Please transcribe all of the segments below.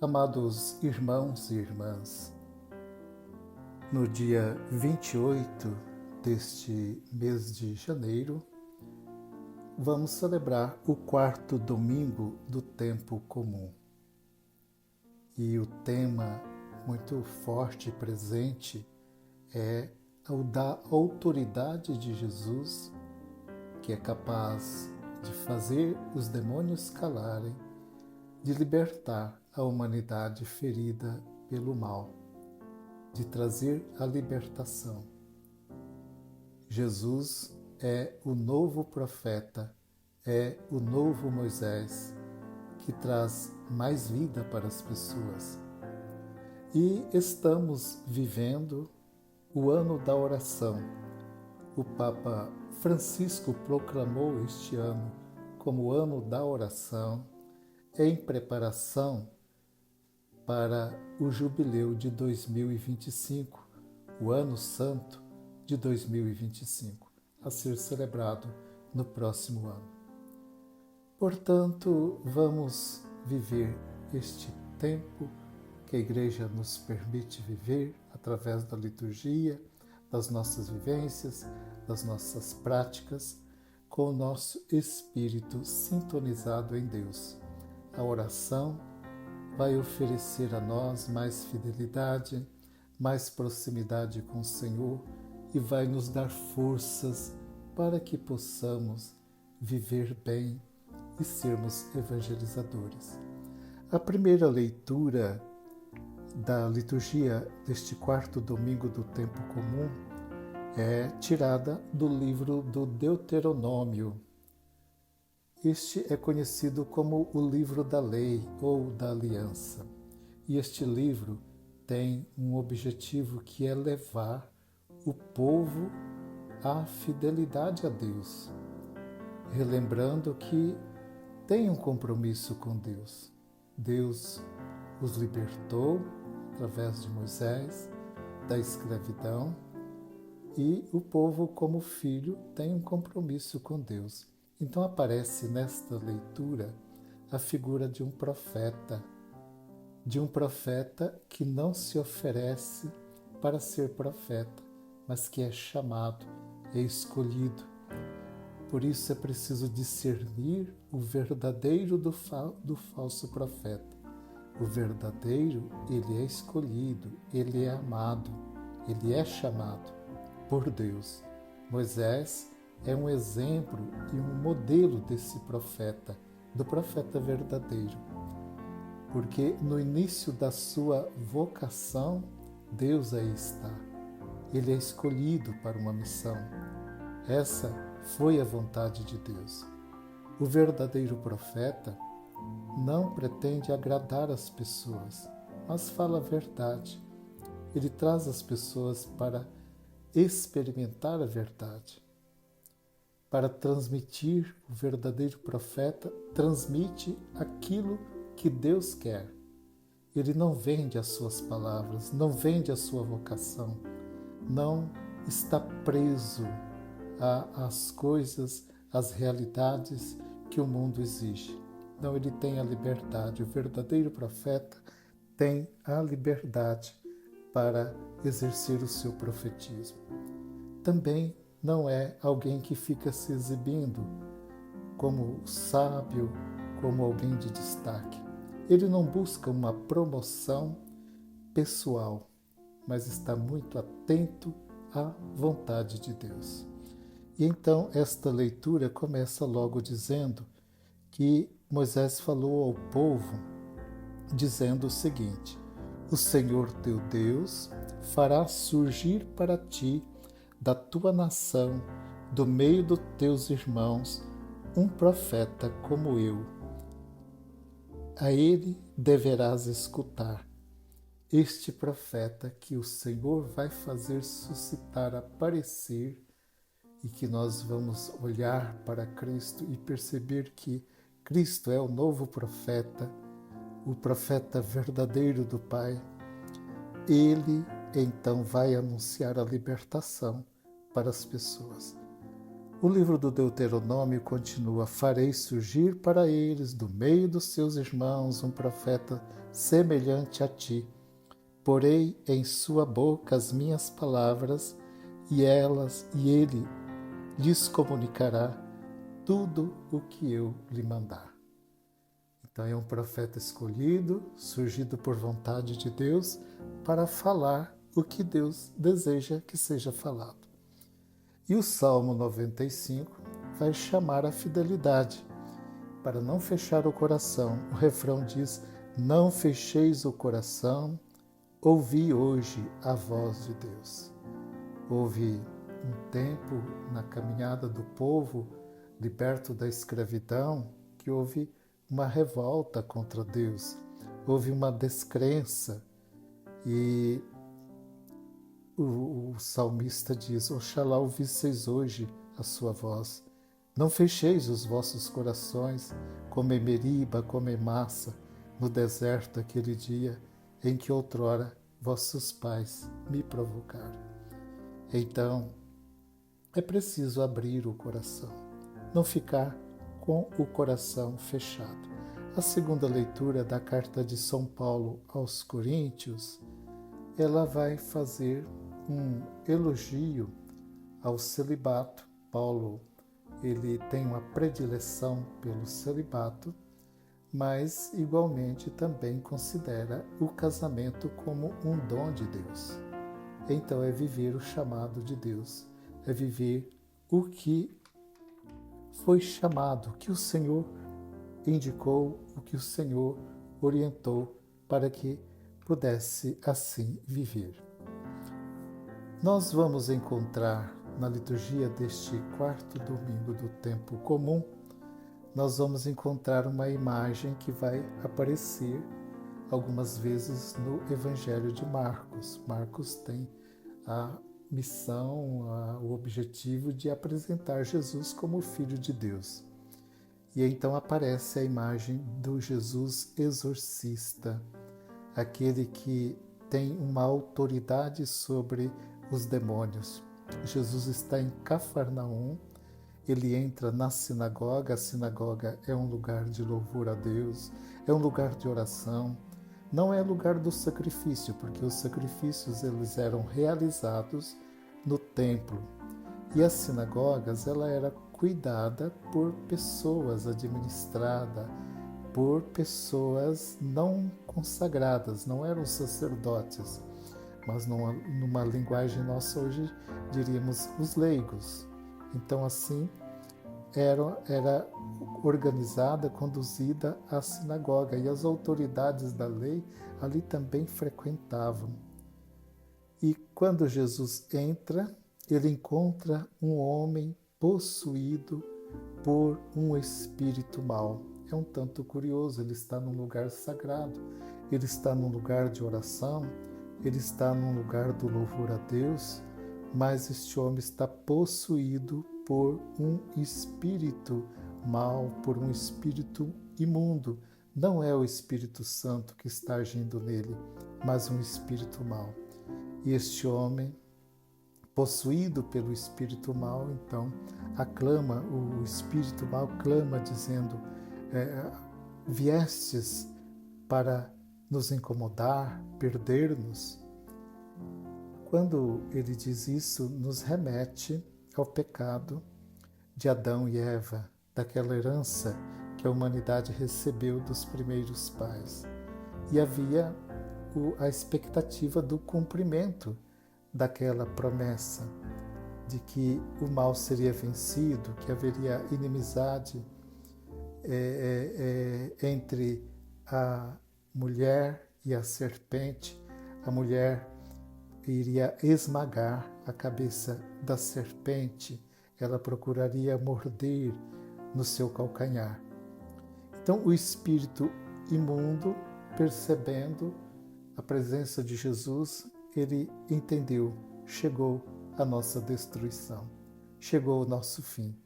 Amados irmãos e irmãs, no dia 28 deste mês de janeiro, vamos celebrar o quarto domingo do tempo comum. E o tema muito forte e presente é o da autoridade de Jesus, que é capaz de fazer os demônios calarem, de libertar a humanidade ferida pelo mal, de trazer a libertação. Jesus é o novo profeta, é o novo Moisés, que traz mais vida para as pessoas. E estamos vivendo o ano da oração. O Papa Francisco proclamou este ano como o ano da oração, em preparação para o jubileu de 2025, o Ano Santo de 2025, a ser celebrado no próximo ano. Portanto, vamos viver este tempo que a Igreja nos permite viver através da liturgia, das nossas vivências, das nossas práticas, com o nosso espírito sintonizado em Deus. A oração vai oferecer a nós mais fidelidade, mais proximidade com o Senhor e vai nos dar forças para que possamos viver bem e sermos evangelizadores. A primeira leitura da liturgia deste quarto domingo do tempo comum é tirada do livro do Deuteronômio. Este é conhecido como o livro da lei ou da aliança. E este livro tem um objetivo que é levar o povo à fidelidade a Deus, relembrando que tem um compromisso com Deus. Deus os libertou através de Moisés da escravidão e o povo, como filho, tem um compromisso com Deus. Então aparece nesta leitura a figura de um profeta que não se oferece para ser profeta, mas que é chamado, é escolhido. Por isso é preciso discernir o verdadeiro do falso profeta. O verdadeiro, ele é escolhido, ele é amado, ele é chamado por Deus. Moisés é um exemplo e um modelo desse profeta, do profeta verdadeiro. Porque no início da sua vocação, Deus aí está. Ele é escolhido para uma missão. Essa foi a vontade de Deus. O verdadeiro profeta não pretende agradar as pessoas, mas fala a verdade. Ele traz as pessoas para experimentar a verdade. Para transmitir, o verdadeiro profeta transmite aquilo que Deus quer. Ele não vende as suas palavras, não vende a sua vocação, não está preso às coisas, às realidades que o mundo exige. Não, ele tem a liberdade. O verdadeiro profeta tem a liberdade para exercer o seu profetismo. Também não é alguém que fica se exibindo como sábio, como alguém de destaque. Ele não busca uma promoção pessoal, mas está muito atento à vontade de Deus. E então esta leitura começa logo dizendo que Moisés falou ao povo, dizendo o seguinte: o Senhor teu Deus fará surgir para ti da tua nação, do meio dos teus irmãos, um profeta como eu. A ele deverás escutar. Este profeta que o Senhor vai fazer suscitar, aparecer, e que nós vamos olhar para Cristo e perceber que Cristo é o novo profeta, o profeta verdadeiro do Pai. Ele então vai anunciar a libertação para as pessoas. O livro do Deuteronômio continua: farei surgir para eles, do meio dos seus irmãos, um profeta semelhante a ti. Porei em sua boca as minhas palavras, e ele lhes comunicará tudo o que eu lhe mandar. Então é um profeta escolhido, surgido por vontade de Deus, para falar o que Deus deseja que seja falado. E o Salmo 95 vai chamar a fidelidade, para não fechar o coração. O refrão diz: não fecheis o coração, ouvi hoje a voz de Deus. Houve um tempo na caminhada do povo liberto da escravidão que houve uma revolta contra Deus, houve uma descrença, e o salmista diz: oxalá ouvisseis hoje a sua voz, não fecheis os vossos corações como em Meriba, como em Massa, no deserto aquele dia em que outrora vossos pais me provocaram. Então, é preciso abrir o coração, não ficar com o coração fechado. A segunda leitura da carta de São Paulo aos Coríntios, ela vai fazer um elogio ao celibato. Paulo, ele tem uma predileção pelo celibato, mas igualmente também considera o casamento como um dom de Deus. Então é viver o chamado de Deus, é viver o que foi chamado, o que o Senhor indicou, o que o Senhor orientou para que pudesse assim viver. Nós vamos encontrar na liturgia deste quarto domingo do tempo comum, nós vamos encontrar uma imagem que vai aparecer algumas vezes no Evangelho de Marcos. Marcos tem a missão, o objetivo de apresentar Jesus como Filho de Deus. E então aparece a imagem do Jesus exorcista, aquele que tem uma autoridade sobre os demônios. Jesus está em Cafarnaum, ele entra na sinagoga. A sinagoga é um lugar de louvor a Deus, é um lugar de oração, não é lugar do sacrifício, porque os sacrifícios eles eram realizados no templo. E as sinagogas, ela era cuidada por pessoas, administrada por pessoas não consagradas, não eram sacerdotes, mas numa linguagem nossa hoje diríamos os leigos. Então assim era organizada, conduzida a sinagoga, e as autoridades da lei ali também frequentavam. E quando Jesus entra, ele encontra um homem possuído por um espírito mau. É um tanto curioso, ele está num lugar sagrado, ele está num lugar de oração, ele está num lugar do louvor a Deus, mas este homem está possuído por um espírito mau, por um espírito imundo. Não é o Espírito Santo que está agindo nele, mas um espírito mau. E este homem, possuído pelo espírito mau, então aclama, o espírito mau clama dizendo: viestes para nos incomodar, perder-nos. Quando ele diz isso, nos remete ao pecado de Adão e Eva, daquela herança que a humanidade recebeu dos primeiros pais. E havia a expectativa do cumprimento daquela promessa de que o mal seria vencido, que haveria inimizade entre a mulher e a serpente. A mulher iria esmagar a cabeça da serpente, ela procuraria morder no seu calcanhar. Então o espírito imundo, percebendo a presença de Jesus, ele entendeu: chegou a nossa destruição, chegou o nosso fim.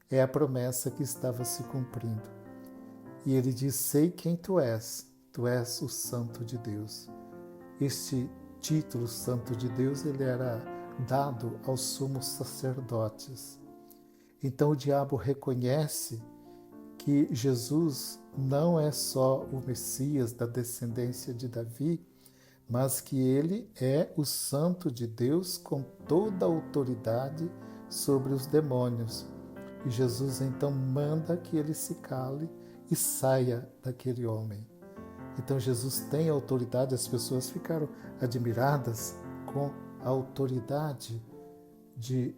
É a promessa que estava se cumprindo. E ele diz: sei quem tu és o Santo de Deus. Este título Santo de Deus, ele era dado aos sumos sacerdotes. Então o diabo reconhece que Jesus não é só o Messias da descendência de Davi, mas que ele é o Santo de Deus com toda a autoridade sobre os demônios. E Jesus então manda que ele se cale e saia daquele homem. Então Jesus tem autoridade, as pessoas ficaram admiradas com a autoridade de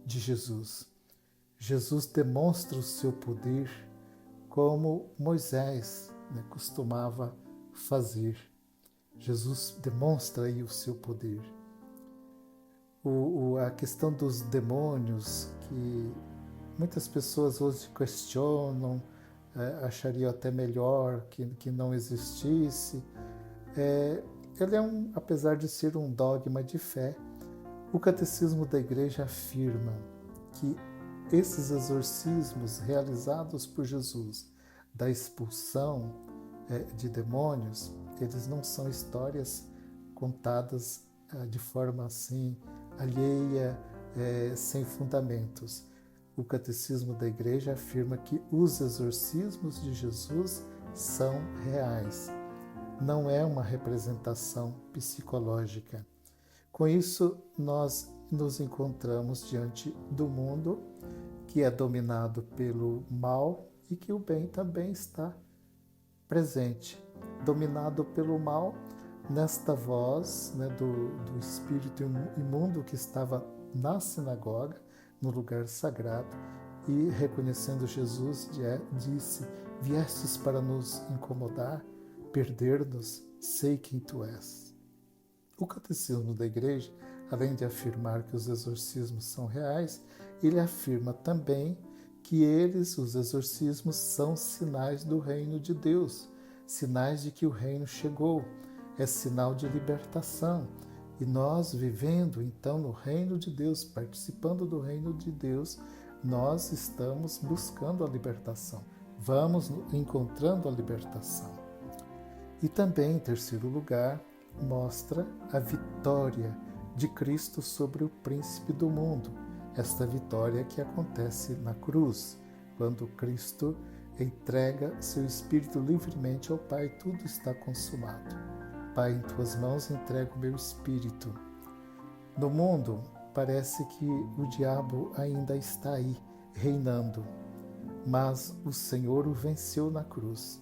Jesus. Jesus demonstra o seu poder como Moisés costumava fazer. Jesus demonstra aí o seu poder. A questão dos demônios, que muitas pessoas hoje questionam, achariam até melhor que não existisse. Ele é apesar de ser um dogma de fé, o Catecismo da Igreja afirma que esses exorcismos realizados por Jesus da expulsão de demônios, eles não são histórias contadas de forma assim alheia, sem fundamentos. O Catecismo da Igreja afirma que os exorcismos de Jesus são reais. Não é uma representação psicológica. Com isso, nós nos encontramos diante do mundo que é dominado pelo mal e que o bem também está presente. Dominado pelo mal, nesta voz do espírito imundo que estava na sinagoga, no lugar sagrado, e reconhecendo Jesus, disse: viestes para nos incomodar, perder-nos, sei quem tu és. O Catecismo da Igreja, além de afirmar que os exorcismos são reais, ele afirma também que os exorcismos, são sinais do reino de Deus, sinais de que o reino chegou, é sinal de libertação. E nós, vivendo então no reino de Deus, participando do reino de Deus, nós estamos buscando a libertação, vamos encontrando a libertação. E também, em terceiro lugar, mostra a vitória de Cristo sobre o príncipe do mundo. Esta vitória que acontece na cruz, quando Cristo entrega seu Espírito livremente ao Pai, tudo está consumado. Pai, em tuas mãos entrego o meu Espírito. No mundo, parece que o diabo ainda está aí, reinando, mas o Senhor o venceu na cruz.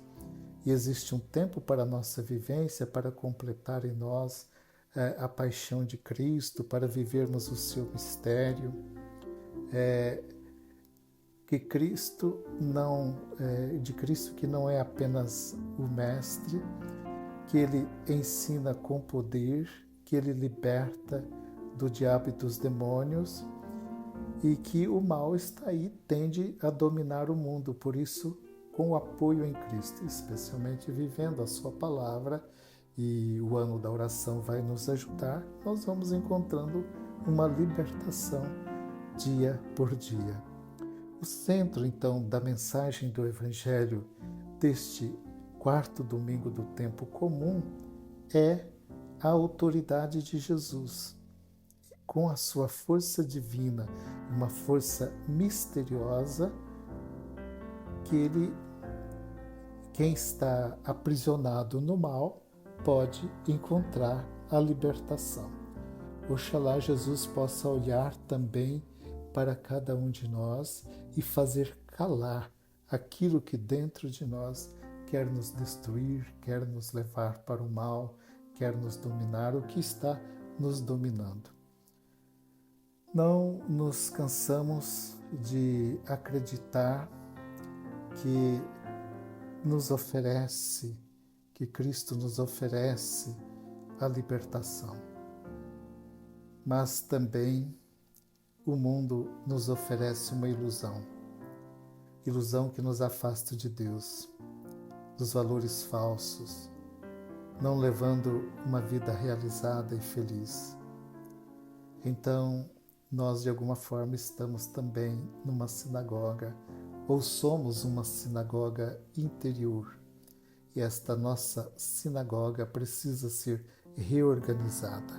E existe um tempo para a nossa vivência, para completar em nós a paixão de Cristo, para vivermos o seu mistério. De Cristo que não é apenas o Mestre, que ele ensina com poder, que ele liberta do diabo e dos demônios, e que o mal está aí, tende a dominar o mundo. Por isso, com o apoio em Cristo, especialmente vivendo a sua palavra, e o ano da oração vai nos ajudar, nós vamos encontrando uma libertação dia por dia. O centro, então, da mensagem do Evangelho deste quarto domingo do tempo comum é a autoridade de Jesus, com a sua força divina, uma força misteriosa, que quem está aprisionado no mal, pode encontrar a libertação. Oxalá Jesus possa olhar também para cada um de nós e fazer calar aquilo que dentro de nós quer nos destruir, quer nos levar para o mal, quer nos dominar, o que está nos dominando. Não nos cansamos de acreditar que Cristo nos oferece a libertação. Mas também o mundo nos oferece uma ilusão que nos afasta de Deus, dos valores falsos, não levando uma vida realizada e feliz. Então, nós de alguma forma estamos também numa sinagoga, ou somos uma sinagoga interior. E esta nossa sinagoga precisa ser reorganizada.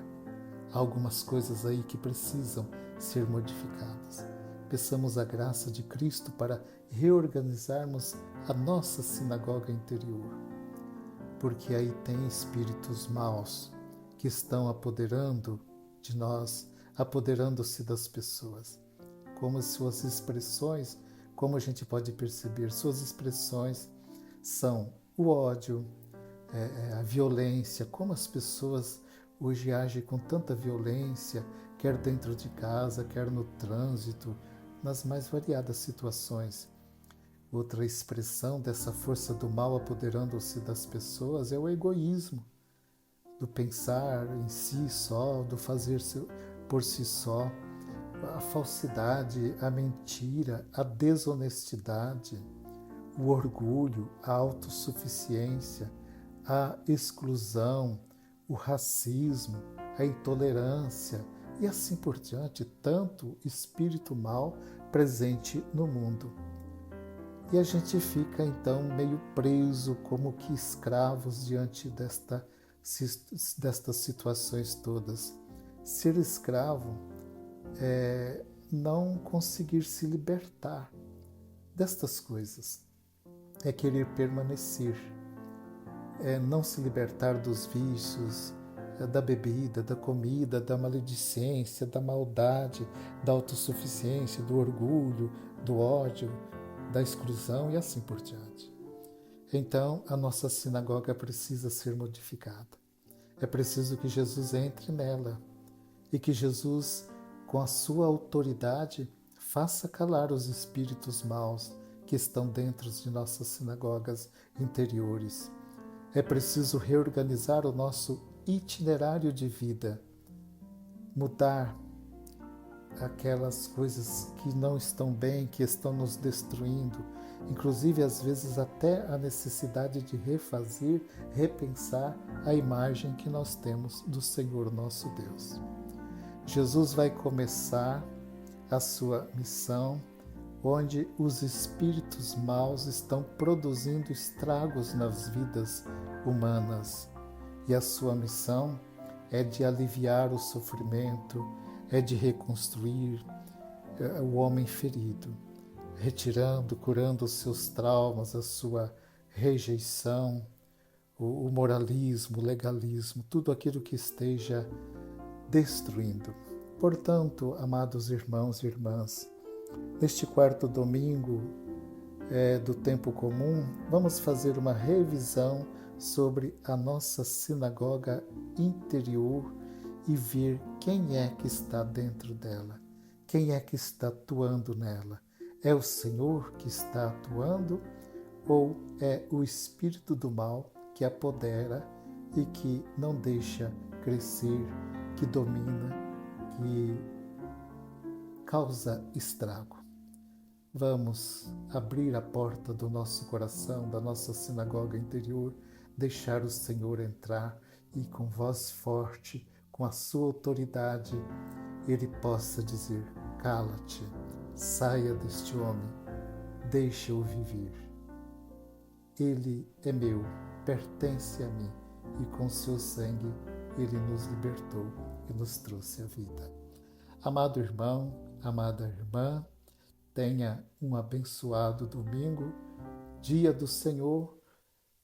Há algumas coisas aí que precisam ser modificadas. peçamos a graça de Cristo para reorganizarmos a nossa sinagoga interior, porque aí tem espíritos maus que estão apoderando de nós, apoderando-se das pessoas. Como suas expressões, como a gente pode perceber, suas expressões são o ódio, a violência, como as pessoas hoje agem com tanta violência, quer dentro de casa, quer no trânsito, nas mais variadas situações. Outra expressão dessa força do mal apoderando-se das pessoas é o egoísmo, do pensar em si só, do fazer por si só, a falsidade, a mentira, a desonestidade, o orgulho, a autossuficiência, a exclusão, o racismo, a intolerância e assim por diante, tanto espírito mal presente no mundo. E a gente fica então meio preso, como que escravos diante destas situações todas. Ser escravo é não conseguir se libertar destas coisas, é querer permanecer, é não se libertar dos vícios, da bebida, da comida, da maledicência, da maldade, da autossuficiência, do orgulho, do ódio, da exclusão e assim por diante. Então, a nossa sinagoga precisa ser modificada. É preciso que Jesus entre nela e que Jesus, com a sua autoridade, faça calar os espíritos maus que estão dentro de nossas sinagogas interiores. É preciso reorganizar o nosso itinerário de vida, mudar aquelas coisas que não estão bem, que estão nos destruindo, inclusive às vezes até a necessidade de refazer, repensar a imagem que nós temos do Senhor nosso Deus. Jesus vai começar a sua missão onde os espíritos maus estão produzindo estragos nas vidas humanas. E a sua missão é de aliviar o sofrimento, é de reconstruir o homem ferido, retirando, curando os seus traumas, a sua rejeição, o moralismo, o legalismo, tudo aquilo que esteja destruindo. Portanto, amados irmãos e irmãs, neste quarto domingo do tempo comum, vamos fazer uma revisão sobre a nossa sinagoga interior e ver quem é que está dentro dela, quem é que está atuando nela. É o Senhor que está atuando ou é o espírito do mal que apodera e que não deixa crescer, que domina, que causa estrago? Vamos abrir a porta do nosso coração, da nossa sinagoga interior, deixar o Senhor entrar e com voz forte, com a sua autoridade, Ele possa dizer: cala-te, saia deste homem, deixa-o viver. Ele é meu, pertence a mim e com seu sangue Ele nos libertou e nos trouxe a vida. Amado irmão, amada irmã, tenha um abençoado domingo, dia do Senhor,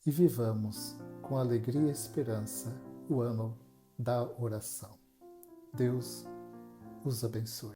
e vivamos com alegria e esperança o ano da oração. Deus os abençoe.